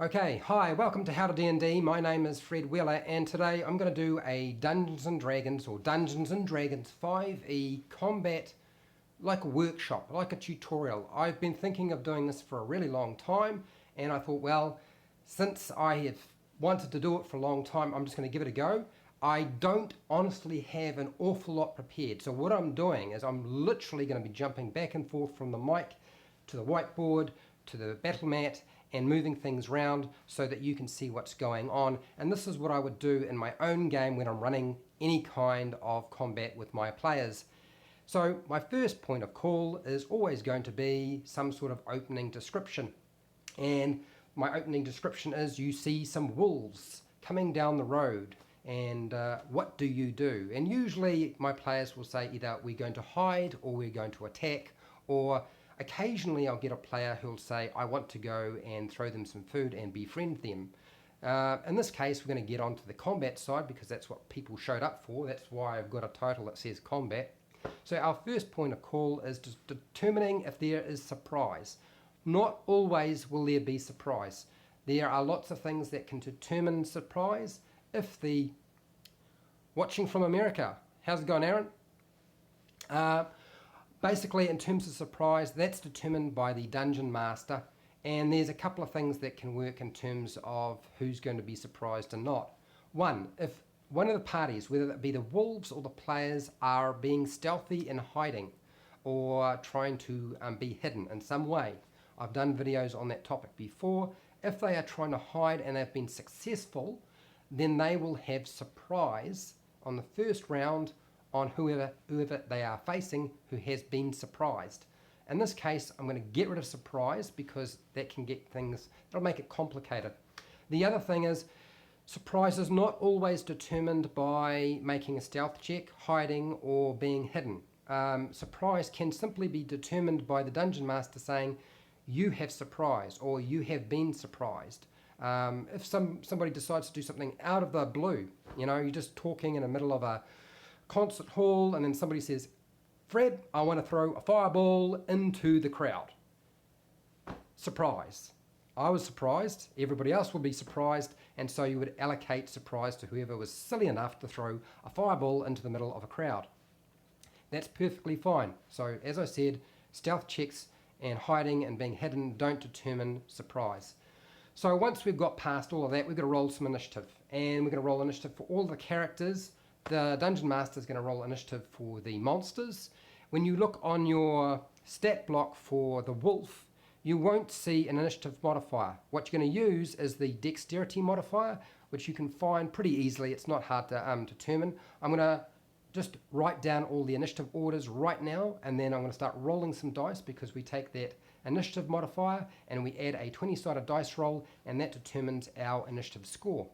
Okay, hi, welcome to How to D&D. My name is Fred Wheeler and today I'm going to do a Dungeons & Dragons or Dungeons & Dragons 5e combat like a workshop, like a tutorial. I've been thinking of doing this for a really long time and I thought, well, since I have wanted to do it for a long time, I'm just going to give it a go. I don't honestly have an awful lot prepared, so what I'm doing is I'm literally going to be jumping back and forth from the mic to the whiteboard to the battle mat and moving things around so that you can see what's going on. And this is what I would do in my own game when I'm running any kind of combat with my players. So my first point of call is always going to be some sort of opening description. And my opening description is you see some wolves coming down the road and what do you do? And usually my players will say either we're going to hide or we're going to attack, or occasionally I'll get a player who'll say I want to go and throw them some food and befriend them. In this case we're going to get onto the combat side because that's what people showed up for. That's why I've got a title that says combat. So our first point of call is determining if there is surprise. Not always will there be surprise. There are lots of things that can determine surprise. If the watching from America, how's it going, Aaron? Basically, in terms of surprise, that's determined by the dungeon master, and there's a couple of things that can work in terms of who's going to be surprised and not. One, if one of the parties, whether it be the wolves or the players, are being stealthy and hiding or trying to be hidden in some way. I've done videos on that topic before. If they are trying to hide and they've been successful, then they will have surprise on the first round on whoever they are facing who has been surprised. In this case, I'm going to get rid of surprise because that can get things, it'll make it complicated. The other thing is, surprise is not always determined by making a stealth check, hiding, or being hidden. Surprise can simply be determined by the dungeon master saying, you have surprised, or you have been surprised. If somebody decides to do something out of the blue, you know, you're just talking in the middle of a concert hall and then somebody says, Fred, I want to throw a fireball into the crowd. Surprise. I was surprised, everybody else would be surprised, and so you would allocate surprise to whoever was silly enough to throw a fireball into the middle of a crowd. That's perfectly fine. So as I said, stealth checks and hiding and being hidden don't determine surprise. So once we've got past all of that, we've got to roll some initiative. And we're going to roll initiative for all the characters. The Dungeon Master is going to roll initiative for the monsters. When you look on your stat block for the wolf, you won't see an initiative modifier. What you're going to use is the dexterity modifier, which you can find pretty easily. It's not hard to determine. I'm going to just write down all the initiative orders right now, and then I'm going to start rolling some dice because we take that initiative modifier and we add a 20-sided dice roll, and that determines our initiative score.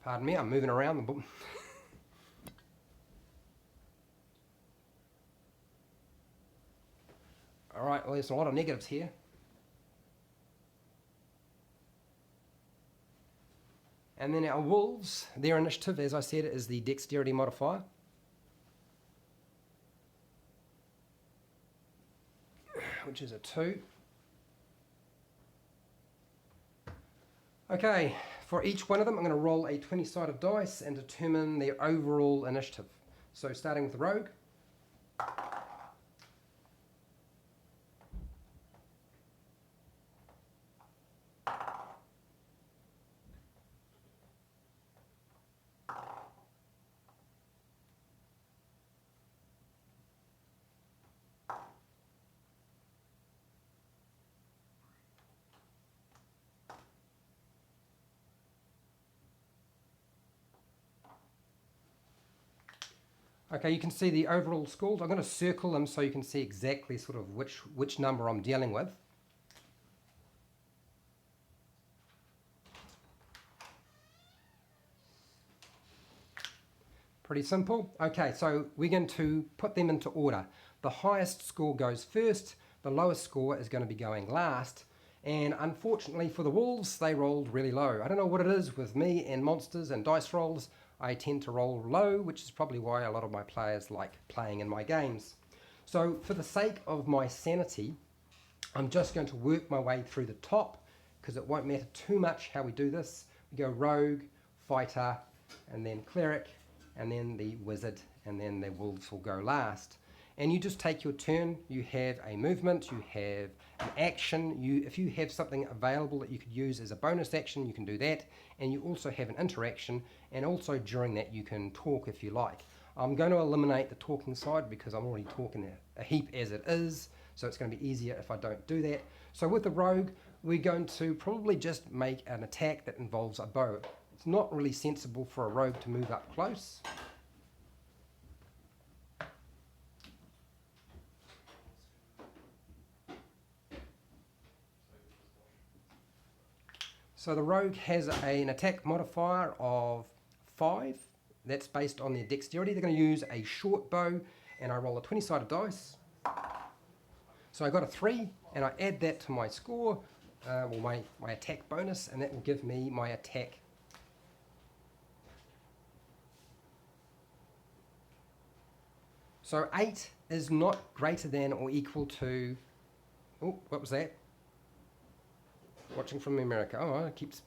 Pardon me, I'm moving around the book. Alright, well there's a lot of negatives here. And then our wolves, their initiative, as I said, is the dexterity modifier. Which is a 2. Okay, for each one of them I'm going to roll a 20-sided dice and determine their overall initiative. So starting with the rogue. Okay, you can see the overall scores. I'm going to circle them so you can see exactly sort of which number I'm dealing with. Pretty simple. Okay, so we're going to put them into order. The highest score goes first, the lowest score is going to be going last, And unfortunately for the wolves, they rolled really low. I don't know what it is with me and monsters and dice rolls. I tend to roll low, which is probably why a lot of my players like playing in my games. So for the sake of my sanity, I'm just going to work my way through the top because it won't matter too much how we do this. We go rogue, fighter, and then cleric, and then the wizard, and then the wolves will go last. And you just take your turn. You have a movement, you have an action. If you have something available that you could use as a bonus action, you can do that. And you also have an interaction, and also during that you can talk if you like. I'm going to eliminate the talking side because I'm already talking a heap as it is, so it's going to be easier if I don't do that. So with the rogue, we're going to probably just make an attack that involves a bow. It's not really sensible for a rogue to move up close. So the rogue has an attack modifier of 5. That's based on their dexterity. They're going to use a short bow, and I roll a 20-sided dice. So I got a 3, and I add that to my score, my attack bonus, and that will give me my attack. So 8 is not greater than or equal to... Oh, what was that? Watching from America. Oh, it keeps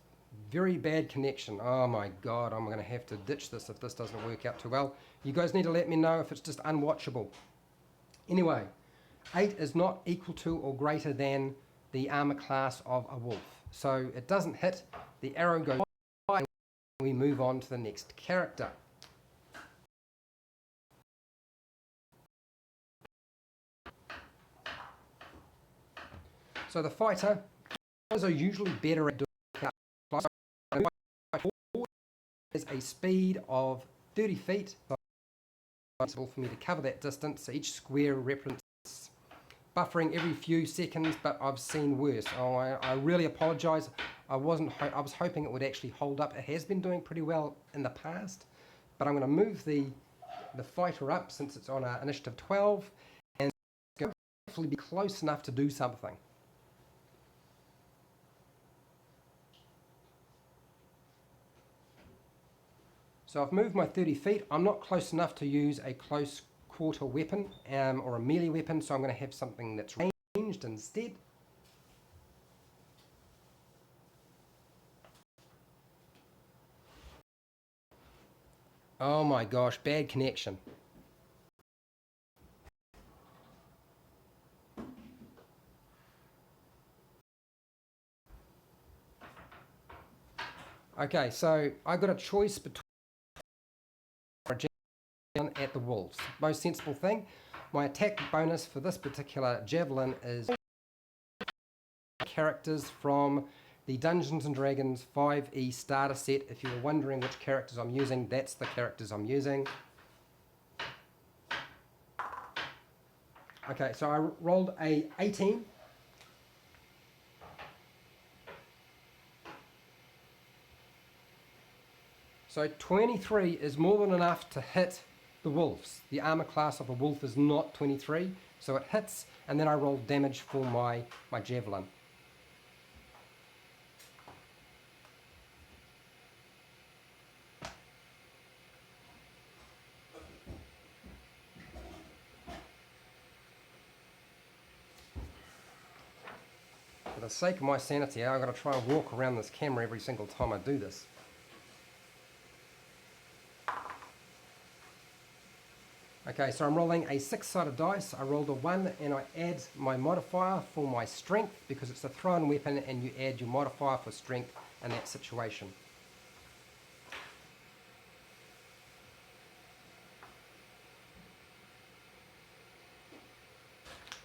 very bad connection. Oh my god, I'm going to have to ditch this if this doesn't work out too well. You guys need to let me know if it's just unwatchable. Anyway, 8 is not equal to or greater than the armor class of a wolf. So it doesn't hit, the arrow goes by, and we move on to the next character. So the fighter are usually better at doing has a speed of 30 feet. So it's possible for me to cover that distance. So each square represents buffering every few seconds, but I've seen worse. Oh, I really apologise. I was hoping it would actually hold up. It has been doing pretty well in the past, but I'm going to move the fighter up since it's on initiative 12, and it's going to hopefully be close enough to do something. So I've moved my 30 feet. I'm not close enough to use a close quarter weapon or a melee weapon, so I'm going to have something that's ranged instead. Oh my gosh, bad connection. Okay, so I got a choice between at the wolves. Most sensible thing. My attack bonus for this particular javelin is characters from the Dungeons and Dragons 5e starter set. If you were wondering which characters I'm using, that's the characters I'm using. Okay, so I rolled a 18. So 23 is more than enough to hit the wolves. The armor class of a wolf is not 23, so it hits, and then I roll damage for my javelin. For the sake of my sanity, I've got to try and walk around this camera every single time I do this. Okay, so I'm rolling a 6-sided dice. I rolled a 1 and I add my modifier for my strength because it's a thrown weapon and you add your modifier for strength in that situation.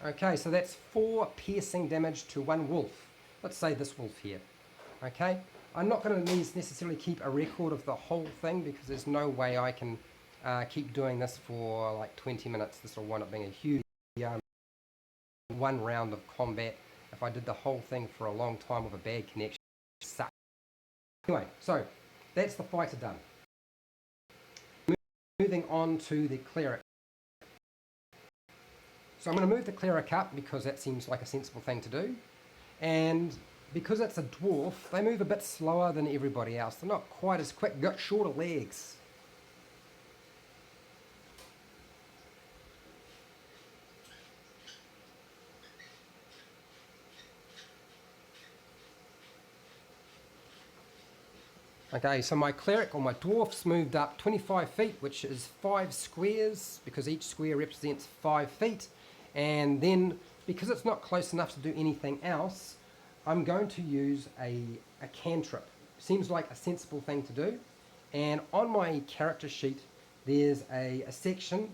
Okay, so that's 4 piercing damage to one wolf. Let's say this wolf here. Okay, I'm not going to necessarily keep a record of the whole thing because there's no way I can keep doing this for like 20 minutes. This will wind up being a huge one round of combat. If I did the whole thing for a long time with a bad connection, it sucks. Anyway, so that's the fighter done. Moving on to the cleric. So I'm going to move the cleric up because that seems like a sensible thing to do. And because it's a dwarf, they move a bit slower than everybody else. They're not quite as quick, got shorter legs. Okay, so my cleric, or my dwarfs, moved up 25 feet, which is 5 squares, because each square represents 5 feet. And then, because it's not close enough to do anything else, I'm going to use a cantrip. Seems like a sensible thing to do. And on my character sheet, there's a section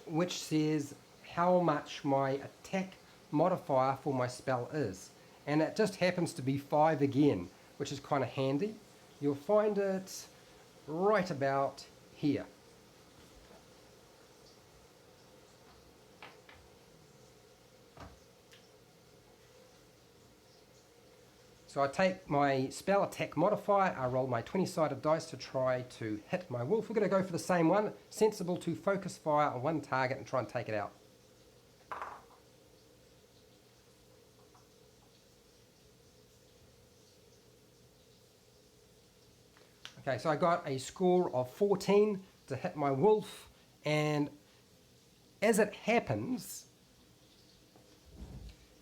which says how much my attack modifier for my spell is. And it just happens to be 5 again, which is kind of handy. You'll find it right about here. So I take my spell attack modifier, I roll my 20-sided dice to try to hit my wolf. We're going to go for the same one. Sensible to focus fire on one target and try and take it out. Okay, so I got a score of 14 to hit my wolf, and as it happens,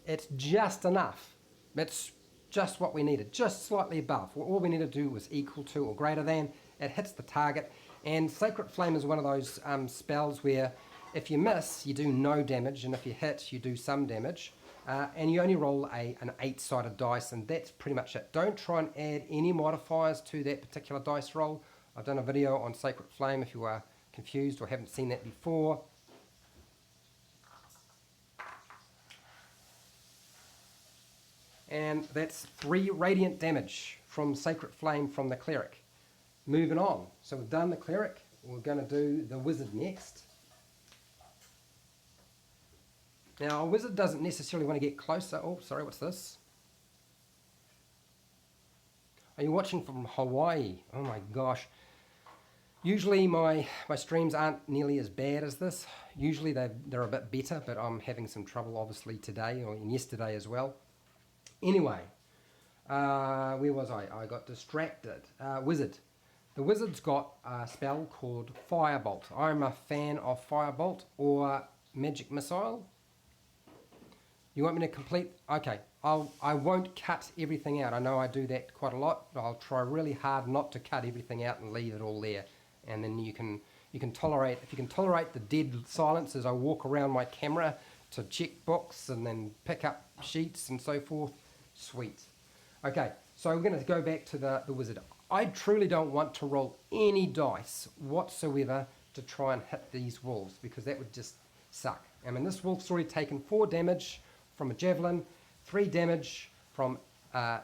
it's just enough. It's just what we needed, just slightly above. All we need to do was equal to or greater than. It hits the target, and Sacred Flame is one of those spells where if you miss, you do no damage, and if you hit, you do some damage. And you only roll an 8-sided dice, and that's pretty much it. Don't try and add any modifiers to that particular dice roll. I've done a video on Sacred Flame if you are confused or haven't seen that before. And that's 3 radiant damage from Sacred Flame from the Cleric. Moving on. So we've done the Cleric. We're going to do the Wizard next. Now, a wizard doesn't necessarily want to get closer. Oh, sorry, what's this? Are you watching from Hawaii? Oh my gosh. Usually my streams aren't nearly as bad as this. Usually they're a bit better, but I'm having some trouble obviously today and yesterday as well. Anyway, where was I? I got distracted. Wizard. The wizard's got a spell called Firebolt. I'm a fan of Firebolt or Magic Missile. You want me to complete? Okay, I won't cut everything out. I know I do that quite a lot, but I'll try really hard not to cut everything out and leave it all there. And then you can tolerate, if you can tolerate the dead silence as I walk around my camera to check books and then pick up sheets and so forth, sweet. Okay, so we're going to go back to the wizard. I truly don't want to roll any dice whatsoever to try and hit these wolves, because that would just suck. I mean, this wolf's already taken 4 damage from a javelin, 3 damage from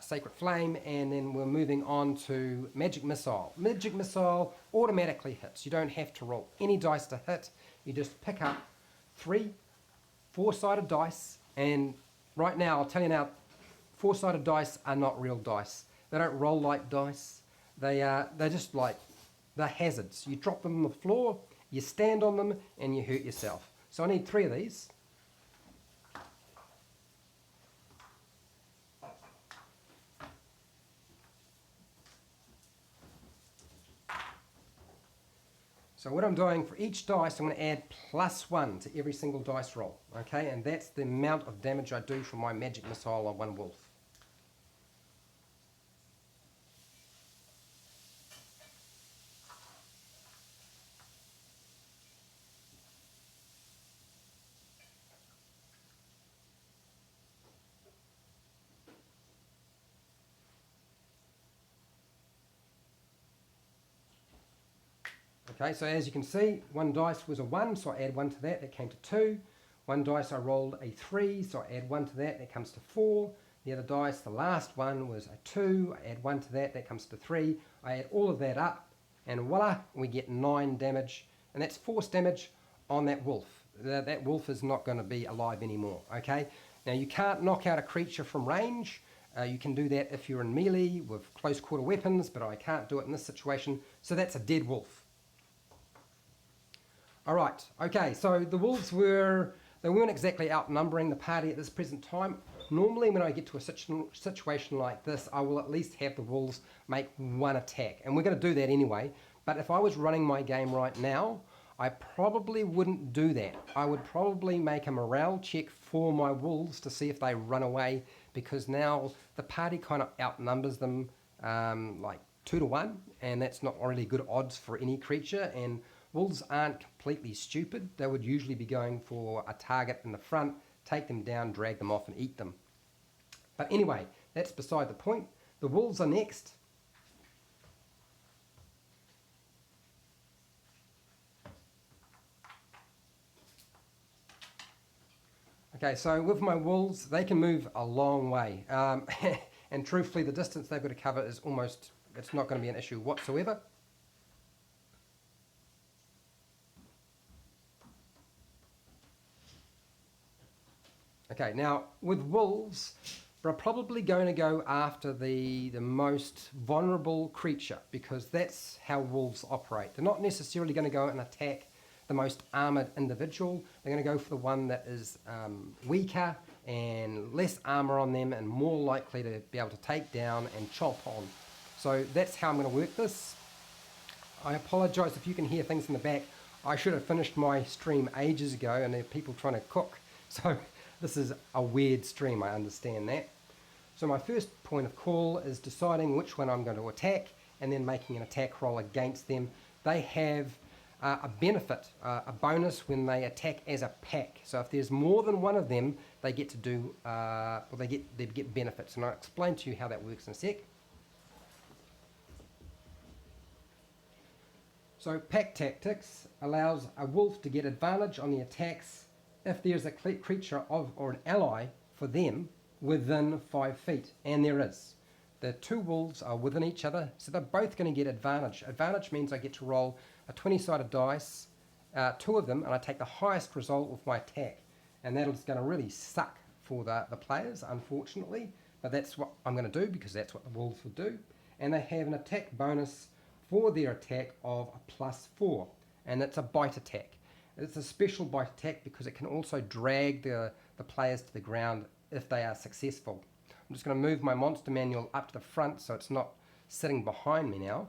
Sacred Flame, and then we're moving on to Magic Missile. Magic Missile automatically hits. You don't have to roll any dice to hit. You just pick up 3 4-sided dice, and right now, I'll tell you now, 4-sided dice are not real dice. They don't roll like dice. They're just like, they're hazards. You drop them on the floor, you stand on them, and you hurt yourself. So I need 3 of these. So what I'm doing for each dice, I'm going to add +1 to every single dice roll, okay? And that's the amount of damage I do from my Magic Missile on one wolf. Okay, so as you can see, 1 dice was a 1, so I add 1 to that, that came to 2. 1 dice I rolled a 3, so I add 1 to that, that comes to 4. The other dice, the last one, was a 2, I add 1 to that, that comes to 3. I add all of that up, and voila, we get 9 damage, and that's force damage on that wolf. That wolf is not going to be alive anymore, okay? Now you can't knock out a creature from range. You can do that if you're in melee with close quarter weapons, but I can't do it in this situation, so that's a dead wolf. Alright, okay, so the wolves weren't exactly outnumbering the party at this present time. Normally when I get to a situation like this, I will at least have the wolves make one attack, and we're going to do that anyway. But if I was running my game right now, I probably wouldn't do that. I would probably make a morale check for my wolves to see if they run away, because now the party kind of outnumbers them like 2 to 1, and that's not really good odds for any creature. And wolves aren't completely stupid. They would usually be going for a target in the front, take them down, drag them off and eat them. But anyway, that's beside the point. The wolves are next. Okay, so with my wolves, they can move a long way. And truthfully, the distance they've got to cover is almost, it's not going to be an issue whatsoever. Okay, now with wolves, we're probably going to go after the most vulnerable creature, because that's how wolves operate. They're not necessarily going to go and attack the most armoured individual. They're going to go for the one that is weaker and less armour on them and more likely to be able to take down and chomp on. So that's how I'm going to work this. I apologise if you can hear things in the back. I should have finished my stream ages ago and there are people trying to cook. So this is a weird stream, I understand that. So my first point of call is deciding which one I'm going to attack and then making an attack roll against them. They have a benefit, a bonus when they attack as a pack. So if there's more than one of them, they get to do, they get benefits. And I'll explain to you how that works in a sec. So pack tactics allows a wolf to get advantage on the attacks if there's a creature of or an ally for them within 5 feet, and there is. The 2 wolves are within each other, so they're both going to get advantage. Advantage means I get to roll a 20-sided dice, 2 of them, and I take the highest result with my attack. And that is going to really suck for the players, unfortunately, but that's what I'm going to do because that's what the wolves will do. And they have an attack bonus for their attack of a +4, and it's a bite attack. It's a special bite attack because it can also drag the players to the ground if they are successful. I'm just going to move my monster manual up to the front so it's not sitting behind me now.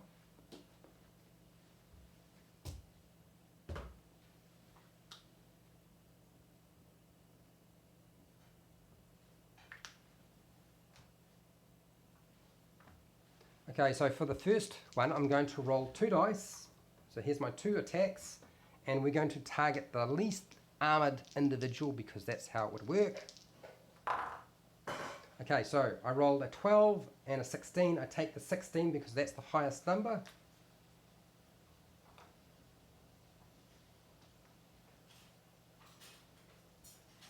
Okay, so for the first one, I'm going to roll 2 dice. So here's my 2 attacks, and we're going to target the least armoured individual because that's how it would work. Okay, so I rolled a 12 and a 16. I take the 16 because that's the highest number.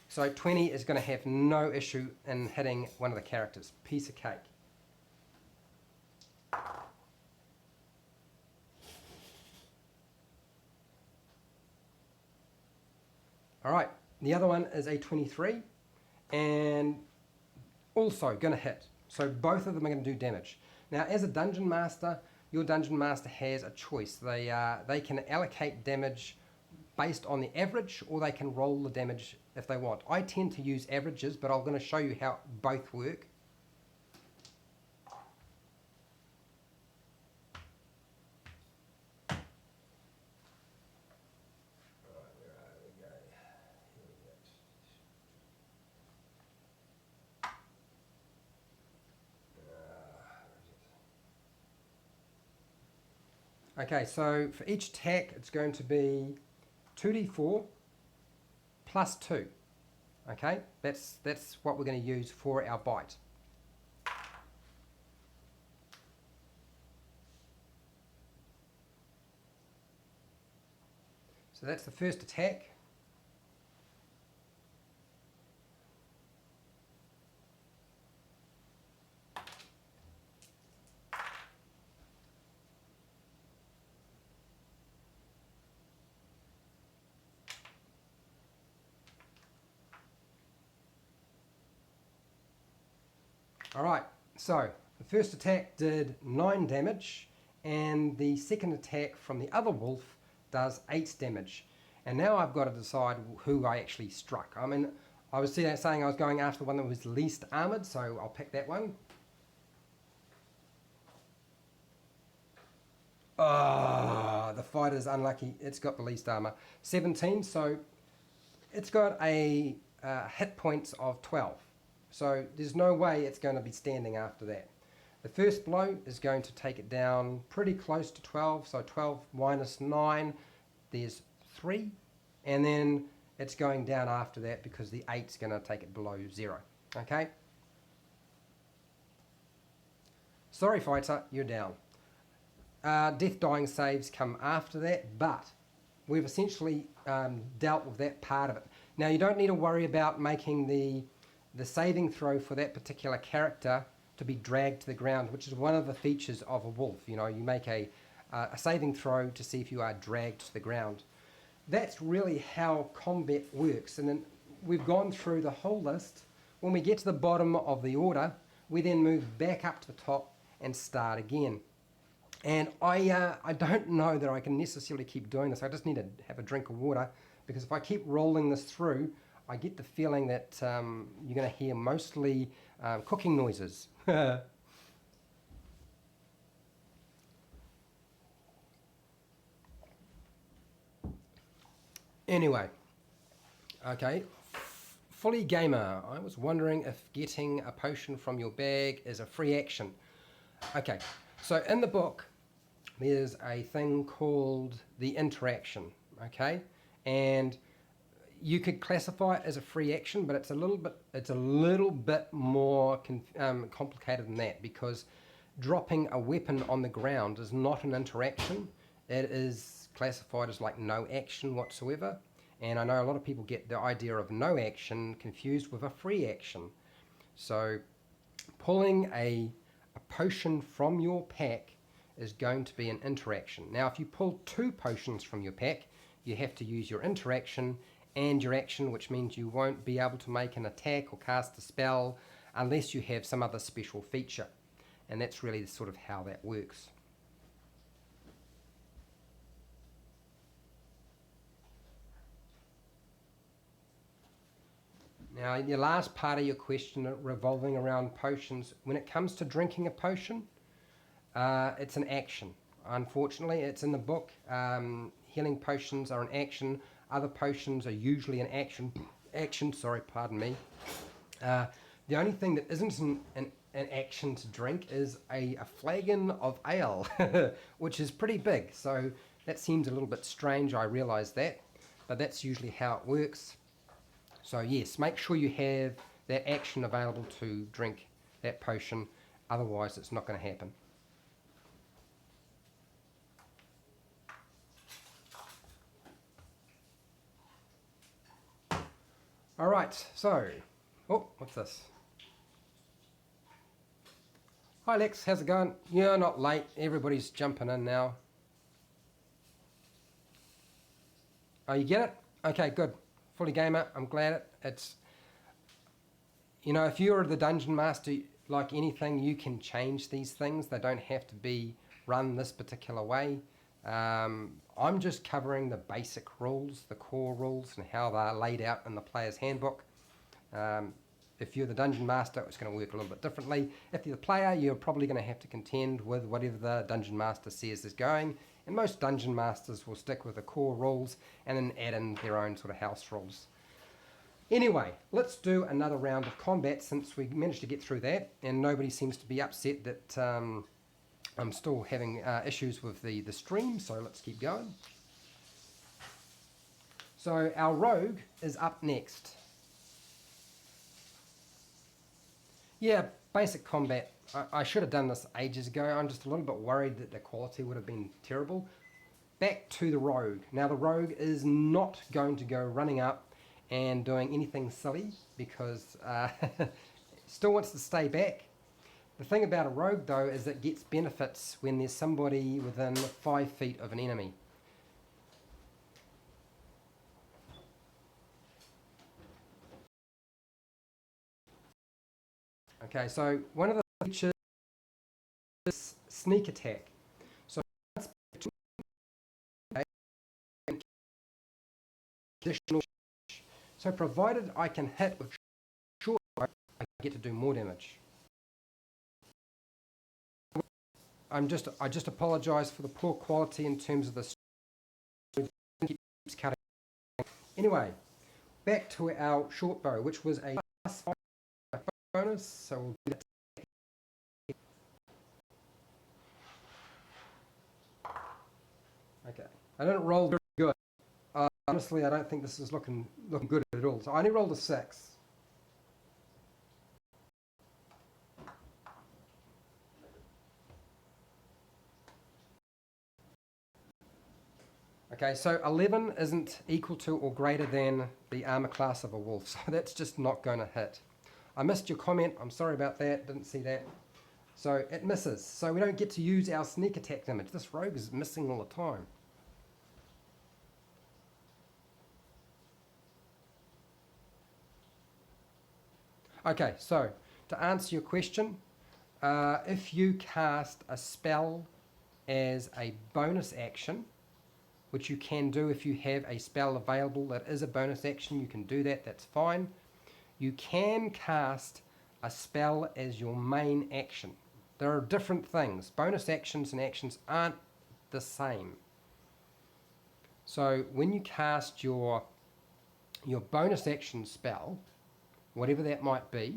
So 20 is going to have no issue in hitting one of the characters. Piece of cake. Alright, the other one is a 23 and also going to hit. So both of them are going to do damage. Now as a dungeon master, your dungeon master has a choice. They can allocate damage based on the average, or they can roll the damage if they want. I tend to use averages, but I'm going to show you how both work. Okay, so for each attack, it's going to be 2d4 plus 2. Okay, that's what we're going to use for our bite. So that's the first attack. Alright, so the first attack did 9 damage, and the second attack from the other wolf does 8 damage. And now I've got to decide who I actually struck. I mean, I was saying I was going after the one that was least armoured, so I'll pick that one. Oh, the fighter's unlucky. It's got the least armour. 17, so it's got a hit points of 12. So there's no way it's going to be standing after that. The first blow is going to take it down pretty close to 12. So 12 minus 9, there's 3. And then it's going down after that because the 8's going to take it below 0. Okay? Sorry, fighter, you're down. Death dying saves come after that, but we've essentially dealt with that part of it. Now you don't need to worry about making the saving throw for that particular character to be dragged to the ground, which is one of the features of a wolf. You know, you make a saving throw to see if you are dragged to the ground. That's really how combat works, and then we've gone through the whole list. When we get to the bottom of the order, we then move back up to the top and start again. And I don't know that I can necessarily keep doing this. I just need to have a drink of water, because if I keep rolling this through, I get the feeling that you're going to hear mostly cooking noises. Anyway, okay, fully gamer. I was wondering if getting a potion from your bag is a free action. Okay, so in the book, there's a thing called the interaction, okay? And you could classify it as a free action, but it's a little bit more complicated than that, because dropping a weapon on the ground is not an interaction. It is classified as like no action whatsoever. And I know a lot of people get the idea of no action confused with a free action. So pulling a potion from your pack is going to be an interaction. Now, if you pull 2 potions from your pack, you have to use your interaction and your action, which means you won't be able to make an attack or cast a spell unless you have some other special feature. And that's really sort of how that works. Now, your last part of your question revolving around potions, when it comes to drinking a potion, it's an action. Unfortunately, it's in the book. Healing potions are an action. Other potions are usually an action. Sorry, pardon me. The only thing that isn't an action to drink is a flagon of ale, which is pretty big. So that seems a little bit strange. I realise that, but that's usually how it works. So yes, make sure you have that action available to drink that potion. Otherwise, it's not going to happen. All right, so, oh, what's this? Hi Lex, how's it going? You're not late, everybody's jumping in now. Oh, you get it? Okay, good. Fully gamer, I'm glad it's, you know, if you're the dungeon master, like anything, you can change these things. They don't have to be run this particular way. I'm just covering the basic rules, the core rules, and how they're laid out in the player's handbook. If you're the dungeon master, it's going to work a little bit differently. If you're the player, you're probably going to have to contend with whatever the dungeon master says is going. And most dungeon masters will stick with the core rules and then add in their own sort of house rules. Anyway, let's do another round of combat, since we managed to get through that and nobody seems to be upset that I'm still having issues with the stream, so let's keep going. So our rogue is up next. Yeah, basic combat. I should have done this ages ago. I'm just a little bit worried that the quality would have been terrible. Back to the rogue. Now the rogue is not going to go running up and doing anything silly, because still wants to stay back. The thing about a rogue though is it gets benefits when there's somebody within 5 feet of an enemy. Okay, so one of the features is sneak attack. So additional, So provided I can hit with short bow, I get to do more damage. I just apologise for the poor quality in terms of the keeps cutting. Anyway, back to our short bow, which was a +5 bonus. So we'll do that. Okay, I didn't roll very good. Honestly, I don't think this is looking good at all. So I only rolled a 6. Okay, so 11 isn't equal to or greater than the armor class of a wolf, so that's just not going to hit. I missed your comment, I'm sorry about that, didn't see that. So it misses, so we don't get to use our sneak attack damage. This rogue is missing all the time. Okay, so to answer your question, if you cast a spell as a bonus action, which you can do if you have a spell available that is a bonus action, you can do that, that's fine. You can cast a spell as your main action. There are different things. Bonus actions and actions aren't the same. So when you cast your bonus action spell, whatever that might be,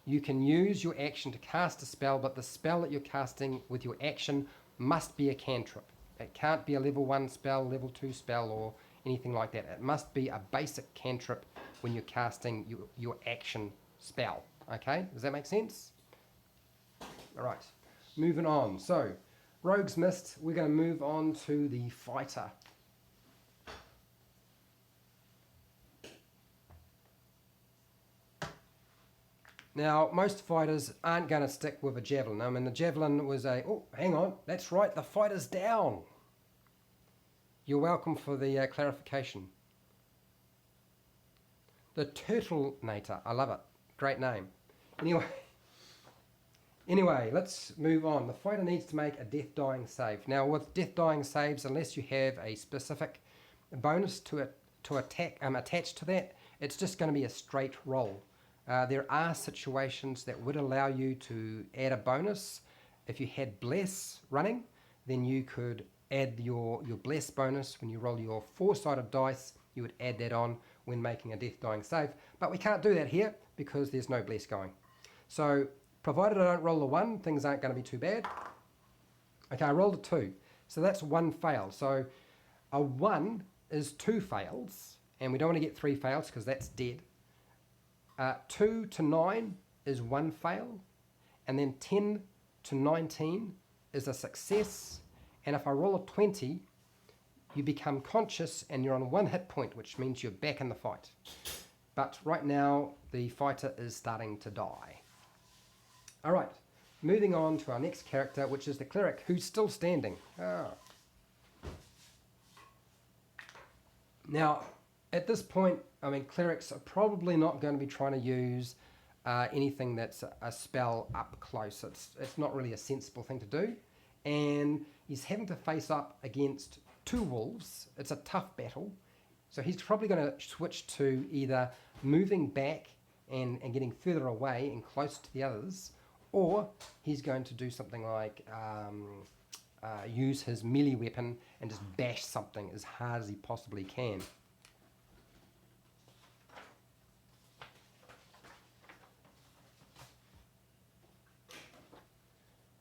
you can use your action to cast a spell, but the spell that you're casting with your action must be a cantrip. It can't be a level 1 spell, level 2 spell, or anything like that. It must be a basic cantrip when you're casting your action spell. Okay, does that make sense? All right, moving on. So, rogues missed. We're going to move on to the fighter. Now, most fighters aren't going to stick with a javelin. I mean, the javelin was a... Oh, hang on. That's right. The fighter's down. You're welcome for the clarification. The Turtlenator. I love it. Great name. Anyway, let's move on. The fighter needs to make a death-dying save. Now, with death-dying saves, unless you have a specific bonus to attack attached to that, it's just going to be a straight roll. There are situations that would allow you to add a bonus. If you had Bless running, then you could add your Bless bonus. When you roll your 4-sided dice, you would add that on when making a death-dying save. But we can't do that here because there's no Bless going. So, provided I don't roll a 1, things aren't going to be too bad. Okay, I rolled a 2. So that's 1 fail. So a 1 is 2 fails, and we don't want to get 3 fails because that's dead. 2 to 9 is 1 fail, and then 10 to 19 is a success, and if I roll a 20, you become conscious and you're on 1 hit point, which means you're back in the fight. But right now, the fighter is starting to die. Alright, moving on to our next character, which is the Cleric, who's still standing. Now, at this point, I mean, clerics are probably not going to be trying to use anything that's a spell up close. It's not really a sensible thing to do. And he's having to face up against 2 wolves. It's a tough battle. So he's probably going to switch to either moving back and getting further away and closer to the others, or he's going to do something like use his melee weapon and just bash something as hard as he possibly can.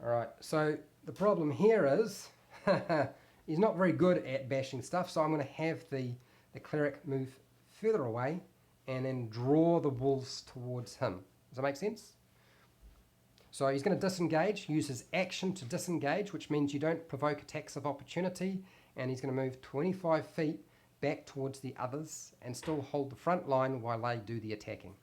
Alright, so the problem here is he's not very good at bashing stuff, so I'm going to have the cleric move further away and then draw the wolves towards him. Does that make sense? So he's going to disengage, use his action to disengage, which means you don't provoke attacks of opportunity, and he's going to move 25 feet back towards the others and still hold the front line while they do the attacking.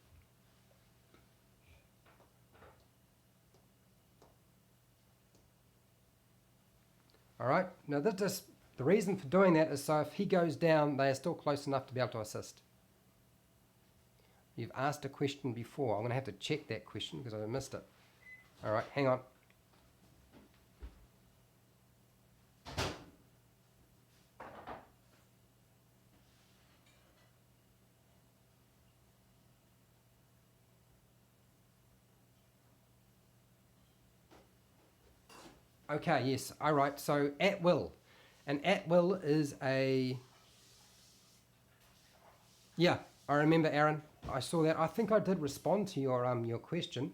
Alright, now the reason for doing that is so if he goes down, they are still close enough to be able to assist. You've asked a question before. I'm going to have to check that question because I missed it. Alright, hang on. Okay, yes, all right. So at will. And at will is a... Yeah, I remember, Aaron. I saw that. I think I did respond to your question.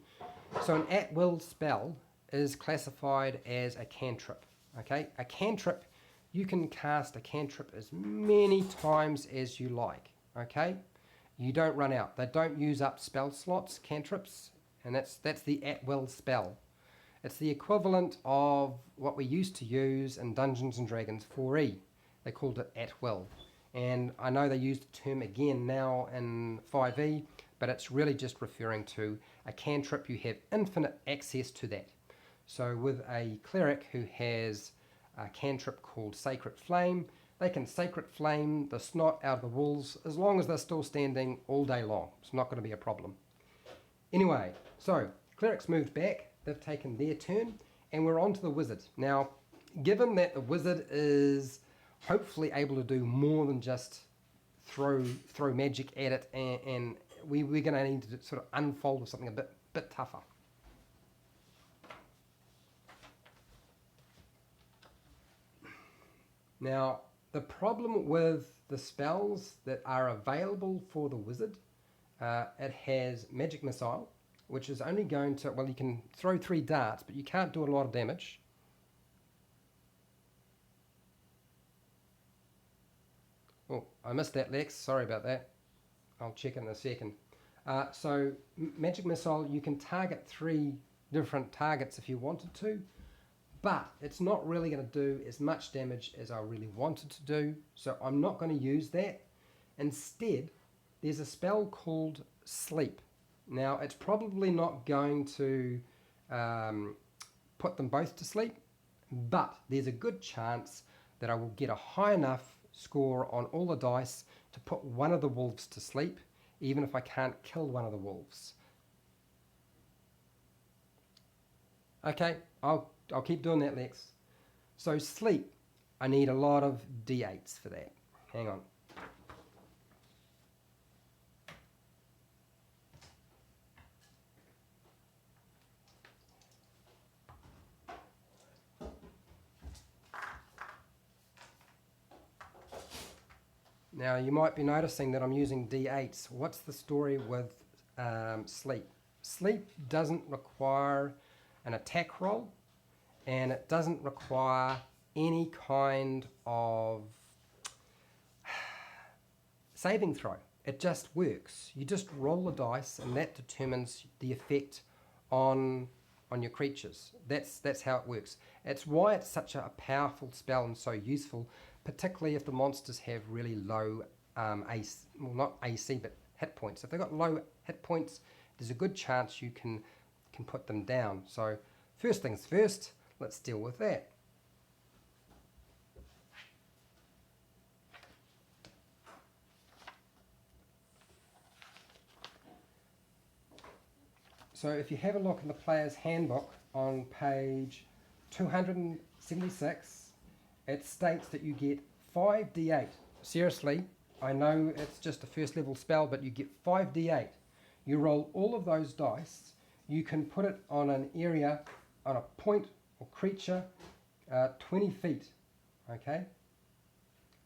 So an at will spell is classified as a cantrip. Okay, a cantrip, you can cast a cantrip as many times as you like. Okay, you don't run out. They don't use up spell slots, cantrips, and that's the at will spell. It's the equivalent of what we used to use in Dungeons and Dragons 4E. They called it at will. And I know they use the term again now in 5E, but it's really just referring to a cantrip. You have infinite access to that. So with a cleric who has a cantrip called Sacred Flame, they can Sacred Flame the snot out of the wolves as long as they're still standing all day long. It's not going to be a problem. Anyway, so clerics moved back, they've taken their turn, and we're on to the wizard. Now, given that the wizard is hopefully able to do more than just throw magic at it, and we're going to need to sort of unfold with something a bit tougher. Now, the problem with the spells that are available for the wizard, it has Magic Missile, which is only going to, well, you can throw 3 darts, but you can't do a lot of damage. Oh, I missed that, Lex. Sorry about that. I'll check in a second. So, Magic Missile, you can target 3 different targets if you wanted to, but it's not really going to do as much damage as I really wanted to do, so I'm not going to use that. Instead, there's a spell called Sleep. Now, it's probably not going to put them both to sleep, but there's a good chance that I will get a high enough score on all the dice to put one of the wolves to sleep, even if I can't kill one of the wolves. Okay, I'll keep doing that, Lex. So sleep, I need a lot of d8s for that. Hang on. Now you might be noticing that I'm using d8s. What's the story with sleep? Sleep doesn't require an attack roll, and it doesn't require any kind of saving throw. It just works. You just roll the dice, and that determines the effect on your creatures. That's how it works. It's why it's such a powerful spell and so useful, particularly if the monsters have really low AC, well, not AC, but hit points. If they've got low hit points, there's a good chance you can put them down. So first things first, let's deal with that. So if you have a look in the player's handbook on page 276, it states that you get 5d8. Seriously, I know it's just a first level spell, but you get 5d8. You roll all of those dice. You can put it on an area, on a point or creature, 20 feet. Okay?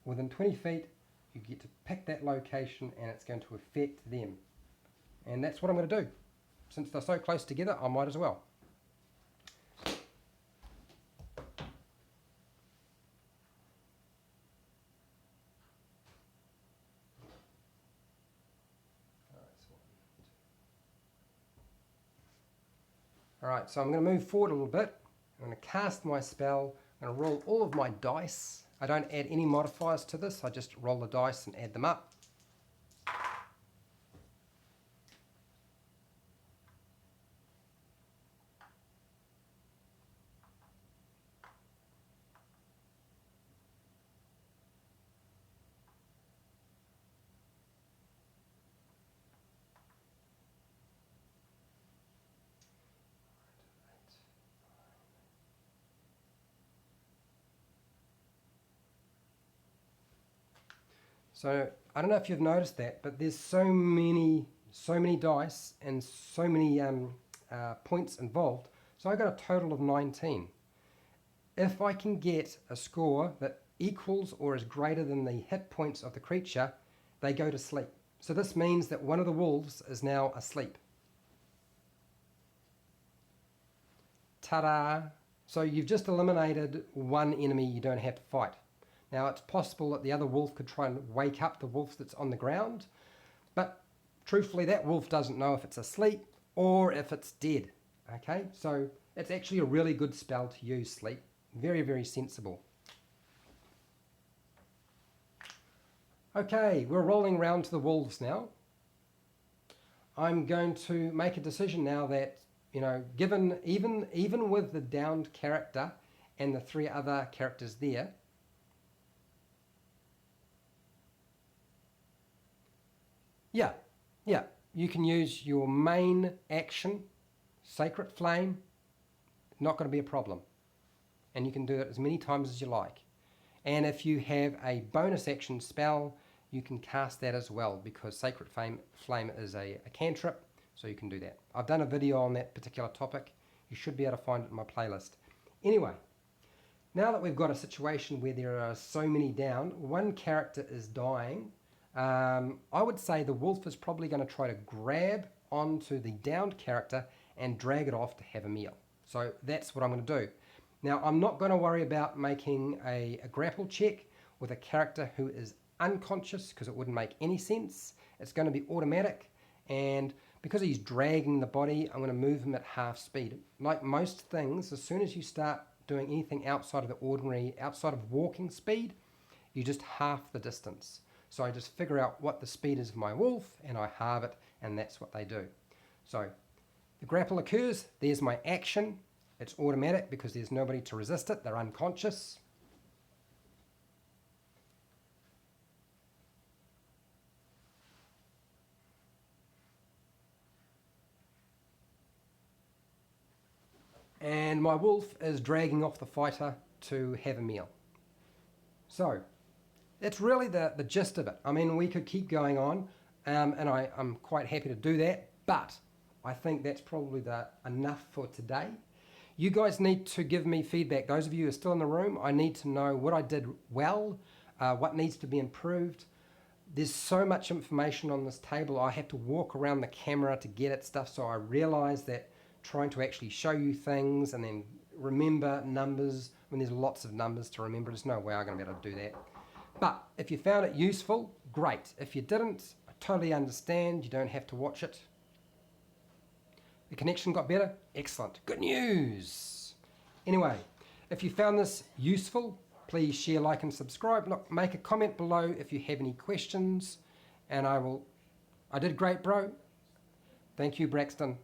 Within 20 feet, you get to pick that location and it's going to affect them. And that's what I'm going to do. Since they're so close together, I might as well. Alright, so I'm going to move forward a little bit. I'm going to cast my spell. I'm going to roll all of my dice. I don't add any modifiers to this. I just roll the dice and add them up. So I don't know if you've noticed that, but there's so many dice and so many points involved. So I got a total of 19. if I can get a score that equals or is greater than the hit points of the creature, they go to sleep. So this means that one of the wolves is now asleep. Ta-da! So you've just eliminated one enemy you don't have to fight. Now it's possible that the other wolf could try and wake up the wolf that's on the ground, but truthfully that wolf doesn't know if it's asleep or if it's dead. Okay, so it's actually a really good spell to use, sleep. Very, very sensible. Okay, we're rolling round to the wolves now. I'm going to make a decision now that, you know, given even with the downed character and the 3 other characters there, yeah, you can use your main action, Sacred Flame, not going to be a problem. And you can do it as many times as you like. And if you have a bonus action spell, you can cast that as well, because Sacred Flame is a cantrip, so you can do that. I've done a video on that particular topic. You should be able to find it in my playlist. Anyway, now that we've got a situation where there are so many down, one character is dying, I would say the wolf is probably going to try to grab onto the downed character and drag it off to have a meal. So that's what I'm going to do. Now, I'm not going to worry about making a grapple check with a character who is unconscious, because it wouldn't make any sense. It's going to be automatic, and because he's dragging the body, I'm going to move him at half speed. Like most things, as soon as you start doing anything outside of the ordinary, outside of walking speed, you just half the distance. So I just figure out what the speed is of my wolf, and I halve it, and that's what they do. So the grapple occurs, there's my action. It's automatic because there's nobody to resist it, they're unconscious. And my wolf is dragging off the fighter to have a meal. So that's really the gist of it. I mean, we could keep going on, and I'm quite happy to do that, but I think that's probably enough for today. You guys need to give me feedback. Those of you who are still in the room, I need to know what I did well, what needs to be improved. There's so much information on this table. I have to walk around the camera to get at stuff, so I realize that trying to actually show you things and then remember numbers, when there's lots of numbers to remember, there's no way I'm going to be able to do that. But if you found it useful, great. If you didn't, I totally understand. You don't have to watch it. The connection got better? Excellent. Good news. Anyway, if you found this useful, please share, like, and subscribe. Look, make a comment below if you have any questions, and I did great, bro. Thank you, Braxton.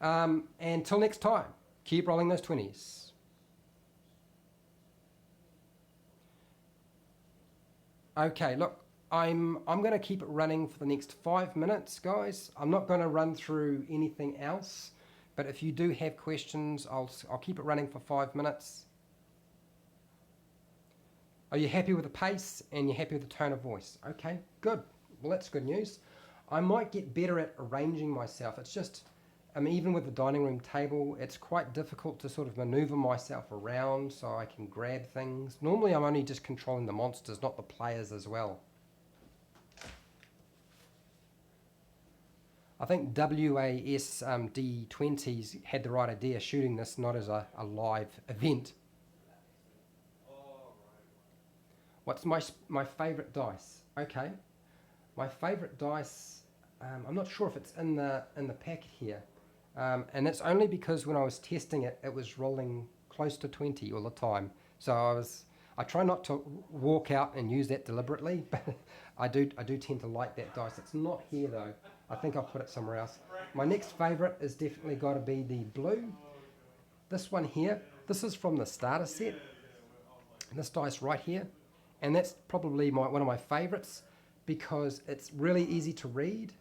Until next time, keep rolling those 20s. Okay, look, I'm going to keep it running for the next 5 minutes, guys. I'm not going to run through anything else, but if you do have questions, I'll keep it running for 5 minutes. Are you happy with the pace and you're happy with the tone of voice? Okay, good. Well, that's good news. I might get better at arranging myself. It's just, even with the dining room table, it's quite difficult to sort of maneuver myself around so I can grab things. Normally I'm only just controlling the monsters, not the players as well. I think WASD20s had the right idea, shooting this not as a live event. What's my favourite dice? Okay, my favourite dice, I'm not sure if it's in the packet here. And it's only because when I was testing it, it was rolling close to 20 all the time. So I try not to walk out and use that deliberately, but I do tend to like that dice. It's not here though. I think I'll put it somewhere else. My next favourite is definitely got to be the blue. This one here, this is from the starter set. And this dice right here. And that's probably one of my favourites because it's really easy to read.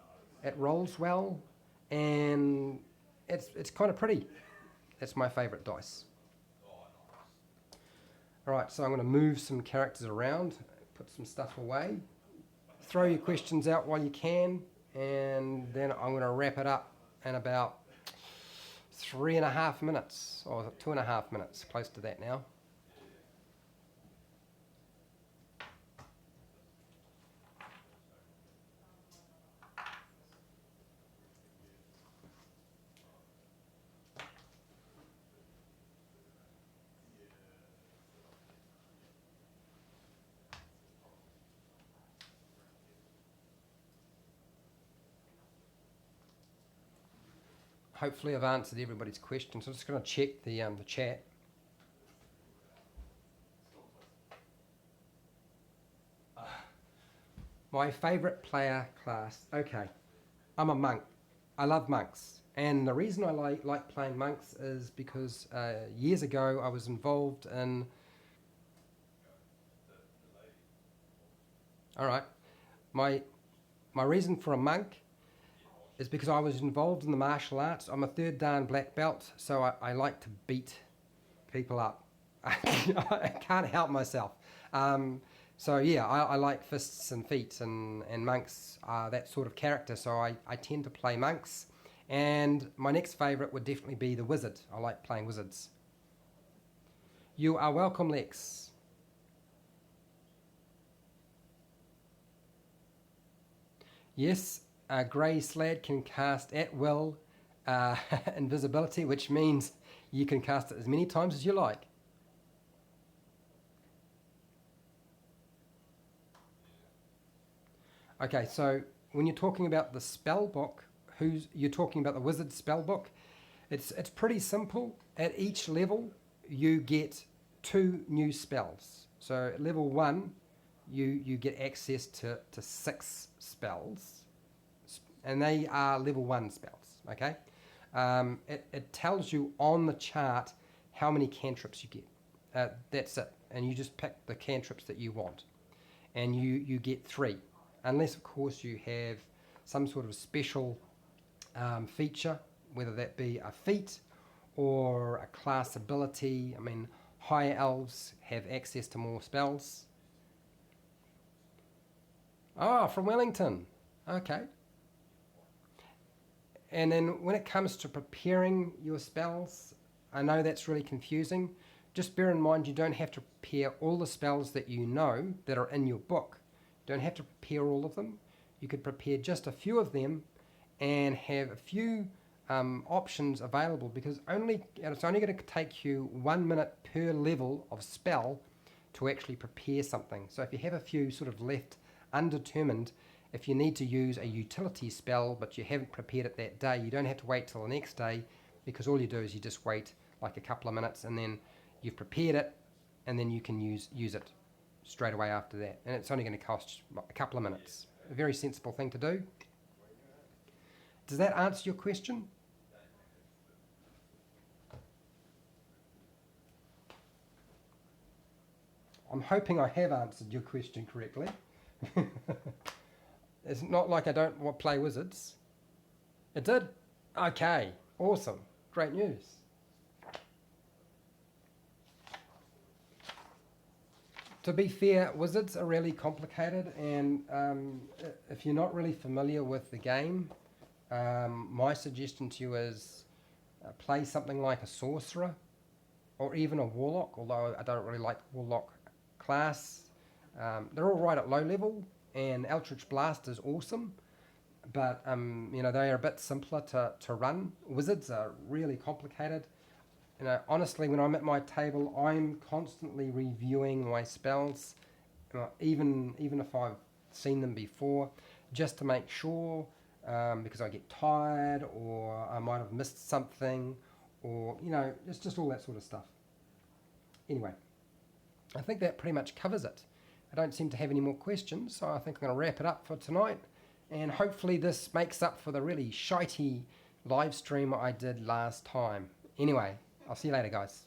It rolls well and it's kind of pretty. That's my favourite dice. Alright, so I'm going to move some characters around, put some stuff away. Throw your questions out while you can, and then I'm going to wrap it up in about 3.5 minutes, or 2.5 minutes, close to that now. Hopefully I've answered everybody's questions. I'm just going to check the chat. My favourite player class. Okay, I'm a monk. I love monks. And the reason I like playing monks is because years ago I was involved in... Alright, my reason for a monk is because I was involved in the martial arts. I'm a 3rd dan black belt, so I like to beat people up. I can't help myself. So yeah, I like fists and feet, and monks are that sort of character, so I tend to play monks. And my next favourite would definitely be the wizard. I like playing wizards. You are welcome, Lex. Yes, a grey slad can cast at will invisibility, which means you can cast it as many times as you like. Okay, so when you're talking about the spell book, you're talking about the wizard spell book. It's pretty simple. At each level, you get 2 new spells. So at level 1, you get access to 6 spells, and they are level 1 spells. Okay, it tells you on the chart how many cantrips you get. That's it, and you just pick the cantrips that you want, and you get 3, unless of course you have some sort of special feature, whether that be a feat or a class ability. I mean, higher elves have access to more spells. Ah, from Wellington. Okay. And then when it comes to preparing your spells, I know that's really confusing. Just bear in mind you don't have to prepare all the spells that you know that are in your book. You don't have to prepare all of them. You could prepare just a few of them and have a few options available, because it's only going to take you 1 minute per level of spell to actually prepare something. So if you have a few sort of left undetermined, if you need to use a utility spell but you haven't prepared it that day, you don't have to wait till the next day, because all you do is you just wait like a couple of minutes and then you've prepared it, and then you can use it straight away after that, and it's only going to cost a couple of minutes. A very sensible thing to do. Does that answer your question? I'm hoping I have answered your question correctly. It's not like I don't play wizards. It did? Okay, awesome. Great news. To be fair, wizards are really complicated, and if you're not really familiar with the game, my suggestion to you is play something like a sorcerer or even a warlock, although I don't really like warlock class. They're all right at low level, and Eldritch Blast is awesome, but they are a bit simpler to run. Wizards are really complicated. Honestly, when I'm at my table, I'm constantly reviewing my spells, even if I've seen them before, just to make sure, because I get tired, or I might have missed something, or it's just all that sort of stuff. Anyway, I think that pretty much covers it. I don't seem to have any more questions, so I think I'm going to wrap it up for tonight, and hopefully this makes up for the really shitey live stream I did last time. Anyway, I'll see you later, guys.